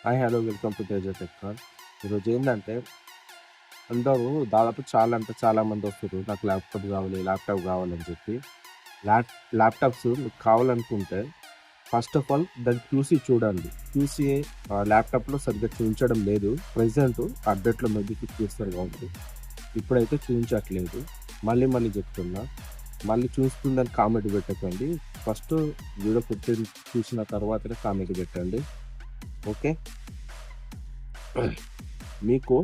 Hi hello welcome to Teja tech call. ఈరోజు ఏంటంటే అందరూ దాదాపు చాలా అంటే చాలా మంది వస్తారు నాకు ల్యాప్టాప్ కావాలని చెప్పి. ల్యాప్ ల్యాప్టాప్స్ మీకు కావాలనుకుంటే ఫస్ట్ ఆఫ్ ఆల్ దాన్ని క్యూసీ చూడండి. క్యూసీ ల్యాప్టాప్లో సరిగ్గా చూపించడం లేదు. ప్రెసెంట్ అప్డేట్లో మేబీ చూపిస్తారు కాబట్టి ఇప్పుడైతే చూపించట్లేదు. మళ్ళీ మళ్ళీ చెప్తున్నా, మళ్ళీ చూస్తుందని కామెంట్ పెట్టకండి. ఫస్ట్ వీడియో పుట్టి చూసిన తర్వాతనే కామెంట్ పెట్టండి. ఓకే, మీకు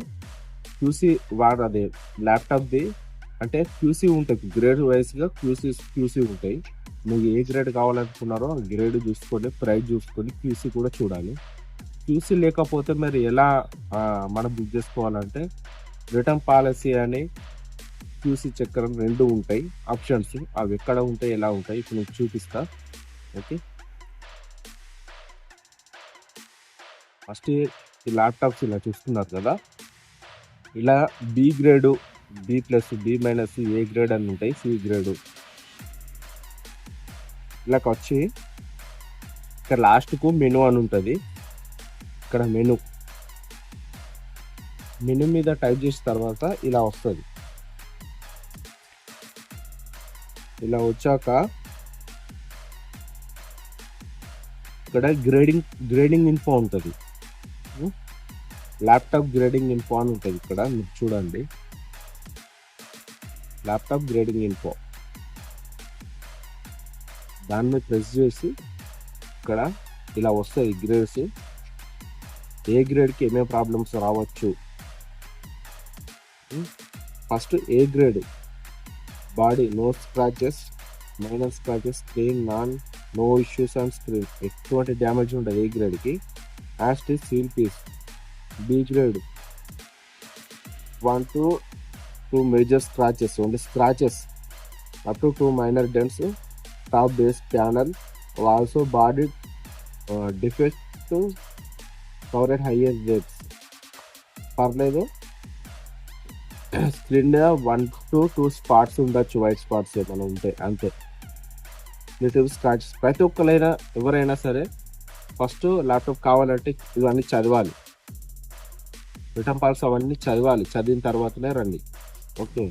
క్యూసీ అదే ల్యాప్టాప్ది అంటే క్యూసీ ఉంటుంది, గ్రేడ్ వైజ్గా క్యూసీ ఉంటాయి. మీకు ఏ గ్రేడ్ కావాలనుకున్నారో ఆ గ్రేడ్ చూసుకొని ప్రైస్ చూసుకొని క్యూసీ కూడా చూడాలి. క్యూసీ లేకపోతే మరి ఎలా మనం బుక్ చేసుకోవాలంటే రిటర్న్ పాలసీ అని క్యూసీ చక్రం రెండు ఉంటాయి ఆప్షన్స్. అవి ఎక్కడ ఉంటాయి, ఎలా ఉంటాయి ఇప్పుడు నేను చూపిస్తా. ఓకే, ఫస్ట్ ఈ ల్యాప్టాప్స్ ఇలా చూస్తున్నారు కదా, ఇలా B grade, B plus, B minus, A grade అని ఉంటాయి, సి గ్రేడు. ఇలా వచ్చి ఇక్కడ లాస్ట్కు మెనూ అని ఉంటుంది. ఇక్కడ మెనూ మీద టైప్ చేసిన తర్వాత ఇలా వస్తుంది. ఇలా వచ్చాక ఇక్కడ గ్రేడింగ్ ఇన్ఫో ఉంటుంది. ల్యాప్టాప్ గ్రేడింగ్ ఇన్ఫో అని ఉంటుంది. ఇక్కడ మీరు చూడండి, ల్యాప్టాప్ గ్రేడింగ్ ఇన్ఫో దాన్ని ప్రెస్ చేసి ఇక్కడ ఇలా వస్తాయి గ్రేడ్స్. ఏ గ్రేడ్కి ఏమేమి ప్రాబ్లమ్స్ రావచ్చు. First A grade body no scratches, minor scratches, screen no issues on screen, ఎటువంటి డ్యామేజ్ ఉంటుంది ఏ గ్రేడ్కి. As seal piece. B grade 1 to 2 major scratches, only scratches, up to 2 minor dents, top base panel, also body defect covered higher rates. పర్లేదు, screen మీద 1 to 2 spots ఉండొచ్చు, white spots ఏమైనా ఉంటే అంతే. Little scratches. ప్రతి ఒక్కరైనా ఎవరైనా సరే ఫస్ట్ ల్యాప్టాప్ కావాలంటే ఇవన్నీ చదవాలి, రిటర్న్ పాలసీ అవన్నీ చదవాలి. చదివిన తర్వాతనే రండి. ఓకే,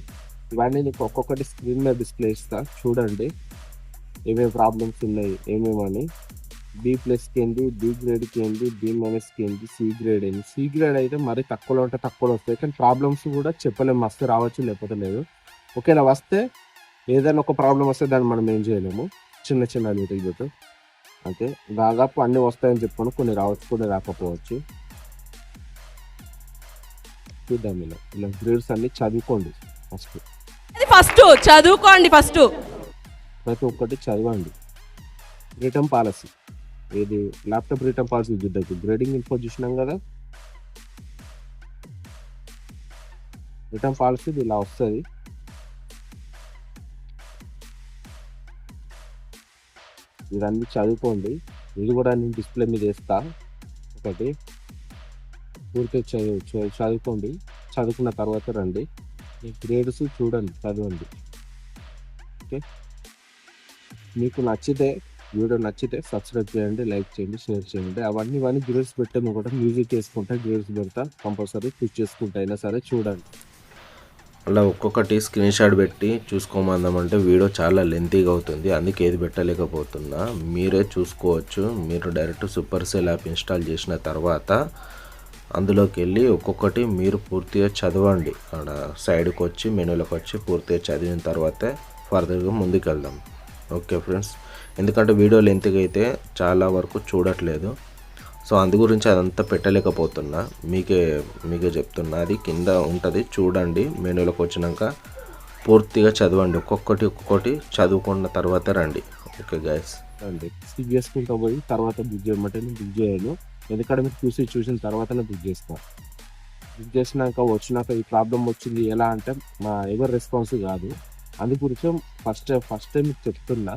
ఇవన్నీ నీకు ఒక్కొక్కటి స్క్రీన్ మీద డిస్ప్లే ఇస్తా, చూడండి ఏమేమి ప్రాబ్లమ్స్ ఉన్నాయి ఏమేమని. బి ప్లస్కి ఏంది, బి గ్రేడ్కి ఏంది, బి మైనస్కి ఏంది, సి గ్రేడ్ ఏంది. సి గ్రేడ్ అయితే మరి తక్కువలో ఉంటే తక్కువలో వస్తాయి, కానీ ప్రాబ్లమ్స్ కూడా చెప్పలేము, వస్తే రావచ్చు లేకపోతే లేదు. ఓకేనా, వస్తే ఏదైనా ఒక ప్రాబ్లం వస్తే దాన్ని మనం ఏం చేయలేము, చిన్న చిన్న లిటిల్ బిట్ అంతే. దాదాపు అన్నీ వస్తాయని చెప్పాను, కొన్ని రావచ్చు కొన్ని రాకపోవచ్చు. చూద్దాం, ఇలా గ్రేడ్స్ అన్ని చదువుకోండి. ఫస్ట్ చదువుకోండి, ఫస్ట్ ప్రతి ఒక్కటి చదవండి. రిటర్న్ పాలసీ ఏది, ల్యాప్టాప్ రిటర్న్ పాలసీ చూద్దాం. గ్రేడింగ్ ఇన్ఫో చూసినాం కదా, రిటర్న్ పాలసీ ఇలా వస్తుంది. ఇవన్నీ చదువుకోండి. ఇది కూడా నేను డిస్ప్లే మీద వేస్తా. ఒకటి పూర్తి చదువుకోండి. చదువుకున్న తర్వాత రండి, ఈ గ్రేడ్స్ చూడండి, చదవండి. ఓకే, మీకు నచ్చితే వీడియో నచ్చితే సబ్స్క్రైబ్ చేయండి, లైక్ చేయండి, షేర్ చేయండి. ఇవన్నీ గ్రేడ్స్ పెట్టాము కూడా మ్యూజిక్ వేసుకుంటా గ్రేడ్స్ పెడతా, కంపల్సరీ పుష్ చేసుకుంటా అయినా సరే చూడండి. అలా ఒక్కొక్కటి స్క్రీన్ షాట్ పెట్టి చూసుకోమందామంటే వీడియో చాలా లెంతీగా అవుతుంది, అందుకే ఏది పెట్టలేకపోతున్నా. మీరే చూసుకోవచ్చు. మీరు direct super cell app install చేసిన తర్వాత అందులోకి వెళ్ళి ఒక్కొక్కటి మీరు పూర్తిగా చదవండి. అక్కడ సైడ్కి వచ్చి మెనూలోకి వచ్చి పూర్తిగా చదివిన తర్వాతే ఫర్దర్గా ముందుకు వెళ్దాం. ఓకే ఫ్రెండ్స్, ఎందుకంటే వీడియో లెంత్గా అయితే చాలా వరకు చూడట్లేదు, సో అందు గురించి అదంతా పెట్టలేకపోతున్నా. మీకే చెప్తున్నా, అది కింద ఉంటుంది చూడండి. మెనూలోకి వచ్చినాక పూర్తిగా చదవండి, ఒక్కొక్కటి చదువుకున్న తర్వాత రండి. ఓకే గైస్, రండి. స్కిప్ చేసుకుంటా పోయి తర్వాత బుక్ చేయమంటే నేను బుక్ చేయను, ఎందుకంటే మీరు చూసిన తర్వాతనే బుక్ చేస్తాను. బుక్ చేసినాక వచ్చినాక ఈ ప్రాబ్లం వచ్చింది ఎలా అంటే మా ఎవరి రెస్పాన్స్ కాదు. అందు గురించి ఫస్ట్ టైం మీకు చెప్తున్నా,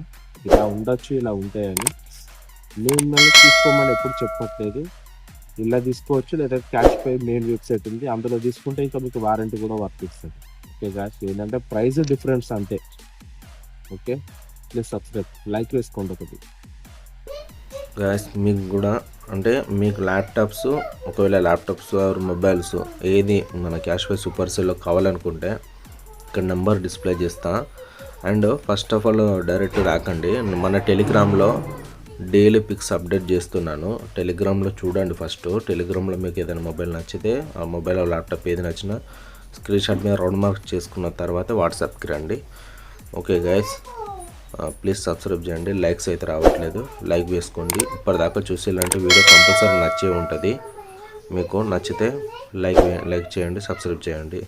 ఇలా ఉండొచ్చు ఇలా ఉంటాయని. నేను మళ్ళీ తీసుకోమని ఎప్పుడు చెప్పట్లేదు. ఇలా తీసుకోవచ్చు, లేదా క్యాష్ పే మెయిన్ వెబ్సైట్ ఉంది, అందులో తీసుకుంటే ఇంకా మీకు వారంటీ కూడా వర్తిస్తుంది. ఓకే గాయస్, ఏంటంటే ప్రైస్ డిఫరెన్స్ అంతే. ఓకే, ప్లీజ్ సబ్స్క్రైబ్, లైక్ వేసుకోండి ఒకటి. గాయస్ మీకు కూడా అంటే మీకు ల్యాప్టాప్స్, ఒకవేళ ల్యాప్టాప్స్ ఆర్ మొబైల్స్ ఏది మన క్యాష్వై సూపర్ సేల్లో కావాలనుకుంటే ఇక్కడ నెంబర్ డిస్ప్లే చేస్తా. And first of all direct రాకండి, మన టెలిగ్రామ్లో డైలీ పిక్స్ అప్డేట్ చేస్తున్నాను. టెలిగ్రామ్లో చూడండి. ఫస్ట్ టెలిగ్రామ్లో మీకు ఏదైనా మొబైల్ నచ్చితే, ఆ మొబైల్ ల్యాప్టాప్ ఏది నచ్చినా స్క్రీన్ షాట్ మీద రౌండ్ మార్క్ చేసుకున్న తర్వాత వాట్సాప్కి రండి. ఓకే గైస్, ప్లీజ్ సబ్స్క్రైబ్ చేయండి. లైక్స్ అయితే రావట్లేదు, లైక్ వేసుకోండి. ఇప్పటిదాకా చూసి ఇలాంటి వీడియో కంపల్సరీ నచ్చే ఉంటుంది. మీకు నచ్చితే లైక్ చేయండి, సబ్స్క్రైబ్ చేయండి.